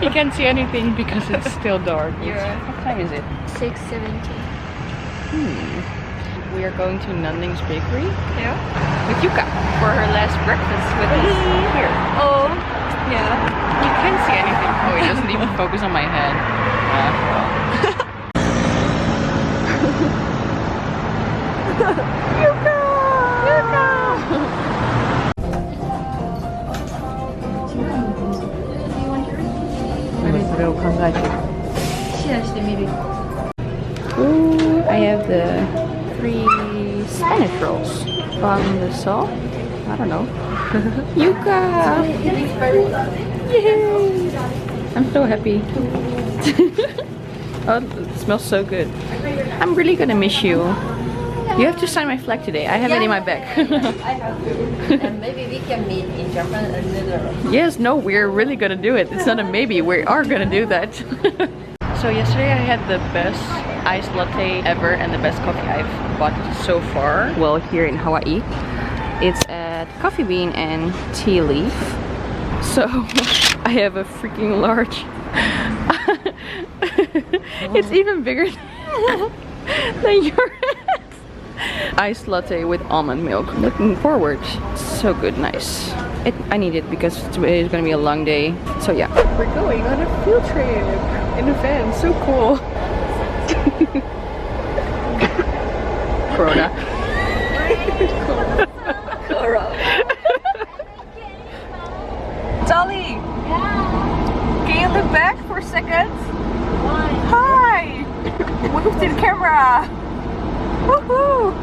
You can't see anything because it's still dark. What time is it? 6:17. We are going to Nanding's Bakery. Yeah. With Yuka for her last breakfast with us here. Oh, yeah. You can't see anything. Oh, it doesn't even focus on my head. Yuka! Yuka! Ooh, I have the 3 Spanish rolls from the Sol. I don't know. Yuka! Yay! I'm so happy. Oh, it smells so good. I'm really gonna miss you. You have to sign my flag today. I have it in my bag. I have to. And maybe we can meet in Japan another. Yes, no, we're really gonna do it. It's not a maybe, we are gonna do that. So yesterday I had the best iced latte ever and the best coffee I've bought so far. Well, here in Hawaii. It's at Coffee Bean and Tea Leaf. So I have a freaking large. It's even bigger than yours. Iced latte with almond milk. Looking forward. So good, nice. I need it because it's gonna be a long day. So yeah. We're going on a field trip in a van. So cool. Corona. Dolly! Yeah. Can you look back for a second? Hi! Wave to the camera! Woohoo!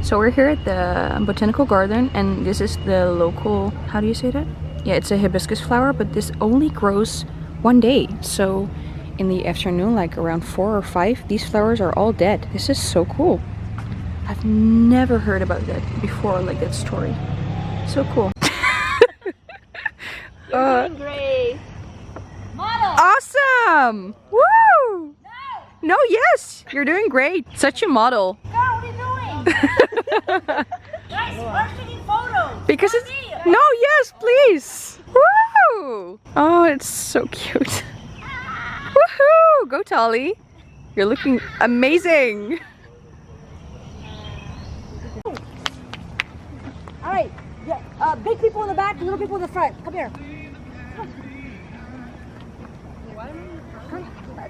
So we're here at the Botanical Garden and this is the local, how do you say that? Yeah, it's a hibiscus flower, but this only grows one day. So in the afternoon, like around 4 or 5, these flowers are all dead. This is so cool. I've never heard about that before, like that story. So cool. You're doing great. Model! Awesome! Woo! No, yes! You're doing great. Such a model. What are you doing? Guys, we're taking photos. Because it's... No, yes, please! Woo! Oh, it's so cute. Woohoo! Go, Tolly. You're looking amazing. Alright, yeah, big people in the back, little people in the front. Come here.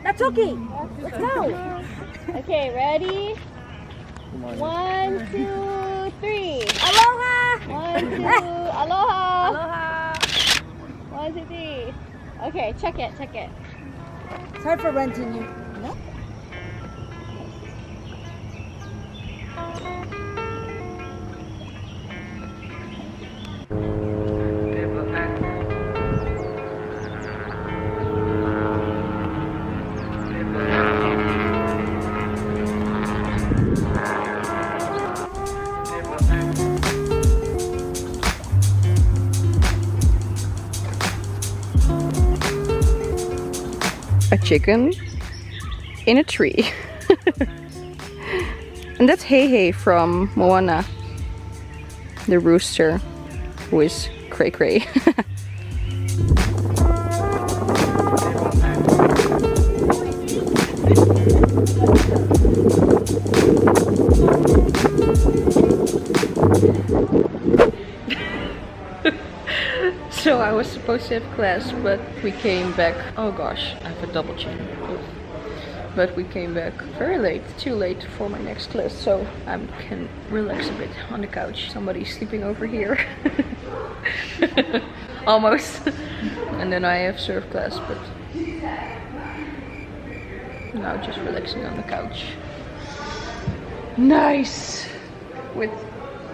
That's okay. Let's go. Okay, ready? 1, 2, 3. Aloha! 1, 2, aloha. Aloha. 1, 2, 3. Okay, check it, check it. Sorry for renting you. No? A chicken in a tree. And that's Hey Hey from Moana. The rooster who is cray cray. So I was supposed to have class, but we came back. Oh gosh, I have a double chin. Oof. But we came back very late, too late for my next class, so I can relax a bit on the couch. Somebody's sleeping over here. Almost. And then I have surf class, but now just relaxing on the couch. Nice! With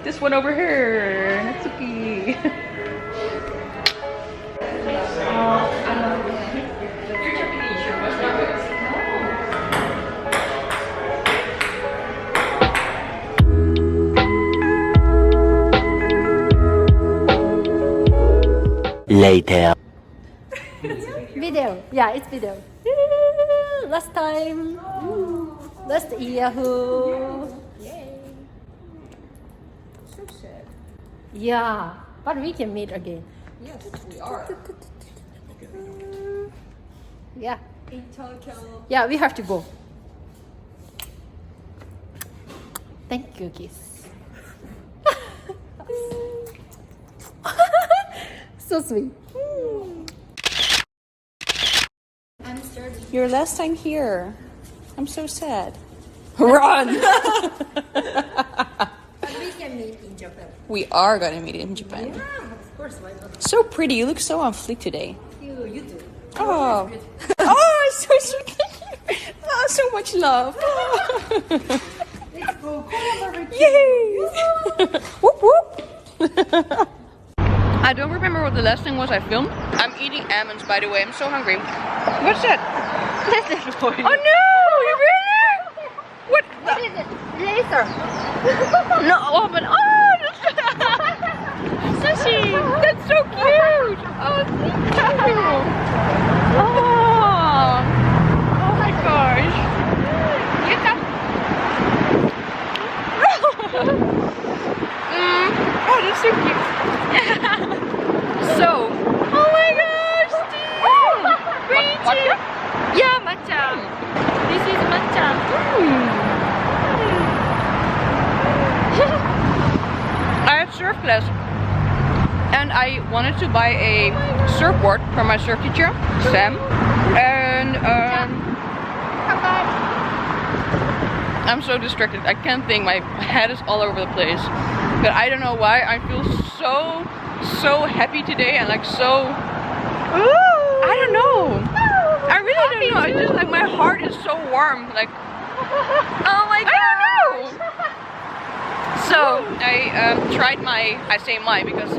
this one over here, Natsuki. Later. Video. Yeah, it's video. Last time. Last Yahoo. Yay. So sad. Yeah, but we can meet again. Yes, we are. Yeah. Yeah, we have to go. Thank you, kiss. So sweet. Your last time here. I'm so sad. Run! We can meet in Japan. We are gonna meet in Japan. Yeah, of course. Why not? So pretty. You look so on fleek today. You too. Oh. Oh, so sweet. Oh, so much love. Let's go. Yay! Whoop whoop. I don't remember what the last thing was I filmed. I'm eating almonds, by the way. I'm so hungry. What's that? Oh no! You really? What? What is it? Laser. No, oh, but oh, Sushi. That's so cute. Oh, thank you. Oh, oh my gosh. Oh, that's so cute. So, oh my gosh, Steve! Pretty! Yeah, matcha. This is matcha. I have surf class and I wanted to buy a surfboard from my surf teacher, Sam. And I'm so distracted. I can't think. My head is all over the place. But I don't know why. I feel so happy today and like so. I don't know. I really don't know. It's just like my heart is so warm. Like, oh my god. I don't know. So I tried I say mine because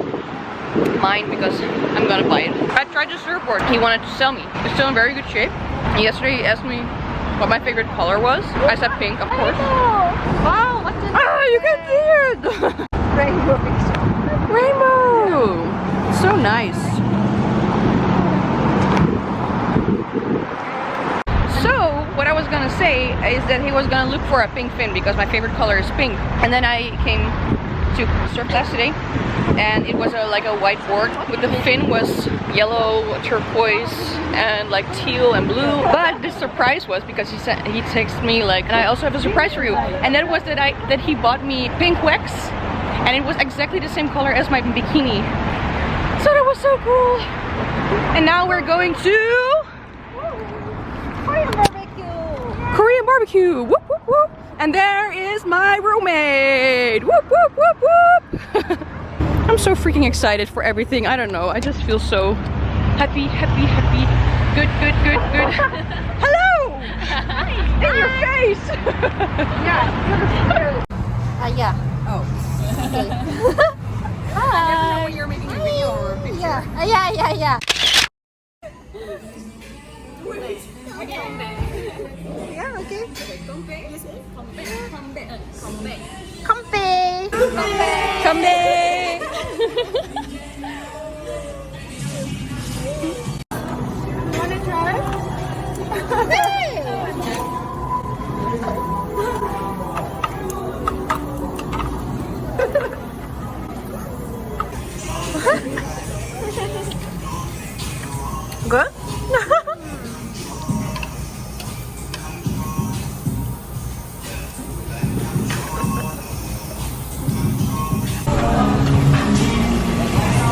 I'm gonna buy it. I tried the surfboard he wanted to sell me. It's still in very good shape. Yesterday he asked me what my favorite color was. I said pink, of course. Wow, what's this? Oh, you can see it! Rainbow picture. Rainbow! So nice. So, what I was gonna say is that he was gonna look for a pink fin because my favorite color is pink. And then I came to surf class today and it was like a white board with the fin was yellow, turquoise and like teal and blue. But the surprise was because he texted me like, and I also have a surprise for you, and that was that he bought me pink wax and it was exactly the same color as my bikini. So that was so cool. And now we're going to Korean barbecue. Korean barbecue. Whoop whoop whoop. And there is my roommate. Whoop whoop whoop whoop. I'm so freaking excited for everything. I don't know. I just feel so happy. Good. Hello. Hi. In your face. Yeah. Yeah. Oh. Okay. I never know when you're making a video or a picture. Yeah. Yeah. Yeah, okay. Come back. Wanna try? Good?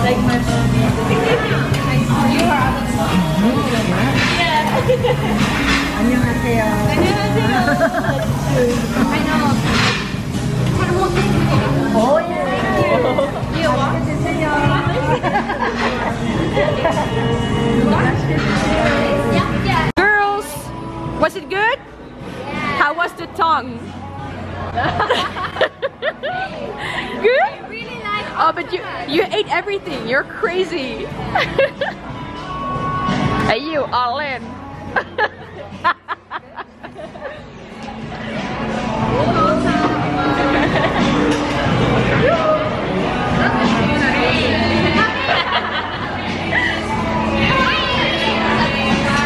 Like my 안녕하세요. Girls, was it good? How was the tongue? Good? Really like. Oh, but you ate everything. You're crazy. Hey, you all in.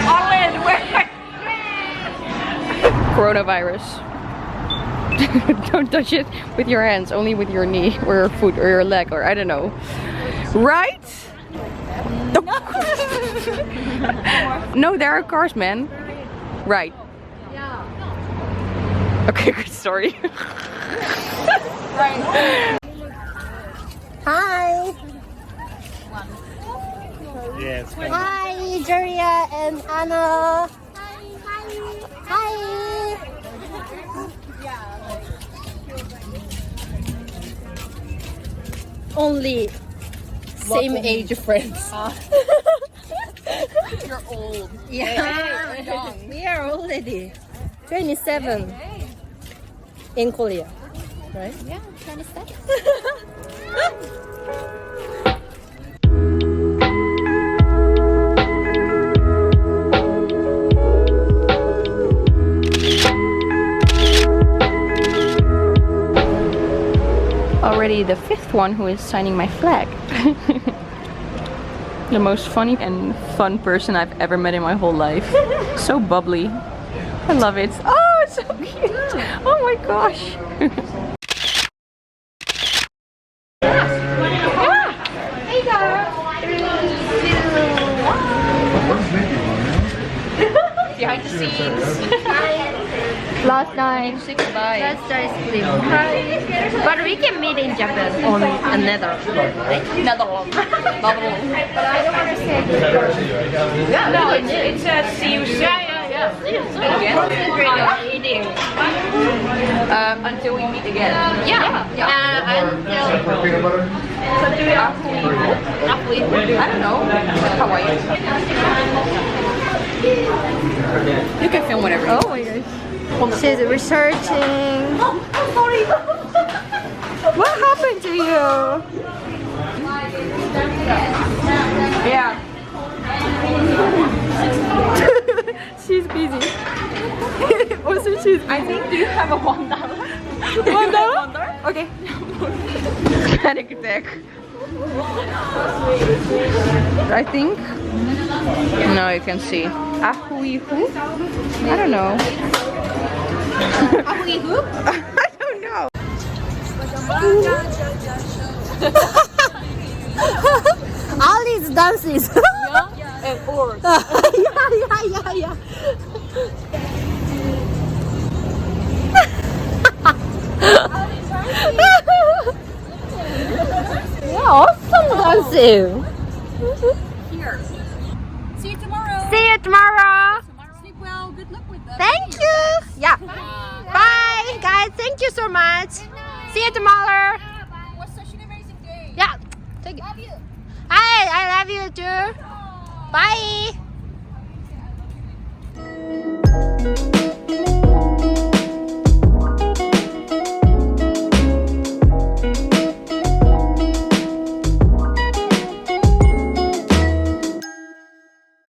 All in. Coronavirus. Don't touch it with your hands, only with your knee or your foot or your leg or I don't know. Right? No, there are cars, man. Right. Okay, good story. Hi. Yes. Hi, Julia and Anna. Hi. Only same age friends. You're old. Yeah, we are already 27 in Korea, right? Yeah, 27. Already the fifth one who is signing my flag. The most funny and fun person I've ever met in my whole life. So bubbly. I love it. Oh, it's so cute. Oh my gosh. Behind the scenes. Last night, Bye. let's ice cream. Hi. But we can meet in Japan on another. Netherlands. But I don't want to say No, it's a see you soon. Yeah. eating. Until we meet again. I don't know. Hawaii. You can film whatever. Oh my gosh. She's researching. Sorry. What happened to you? Yeah. She's busy. Also, I think, do you have a $1? $1? Okay. Panic attack. I think. No, you can see. Ahuihu? I don't know. Ahuihu? I don't know. All these dances. And oars. yeah. Yeah, awesome dancing. Here. See you tomorrow. Sleep well. Good luck with that. Thank you. Yeah. Bye, guys. Thank you so much. See you tomorrow. It was such an amazing day. Yeah. Thank you. Hi, I love you too. Bye.